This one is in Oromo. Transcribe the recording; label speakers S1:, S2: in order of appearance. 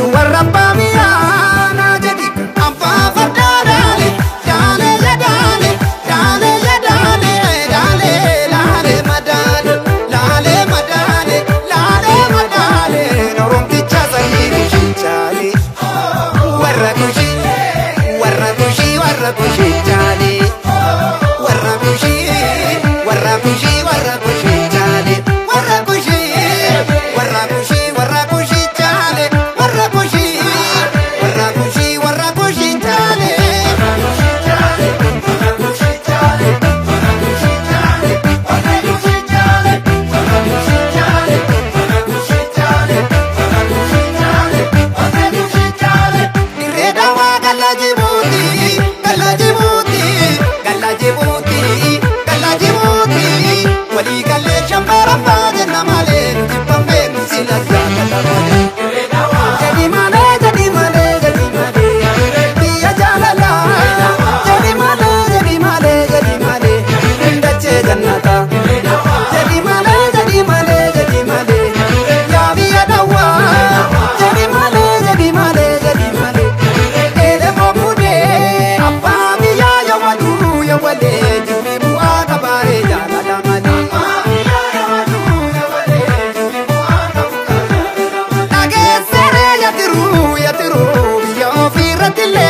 S1: warrabamiya na jadi apa fardale dale ya dale dale ya dale dale lale madale lale madale lale madale norum ticha zahiri chale warra kushi chale warra kushi chale warra kushi chale warra kushi chale wali galle shambara faje namale jipambe sila jadi male dia jalala jadi male indache jannata jadi male ya biya dawa jadi male ele mokude apa biya ya wadu ya wale jibu akabare jalala male yatiru ya ofirati le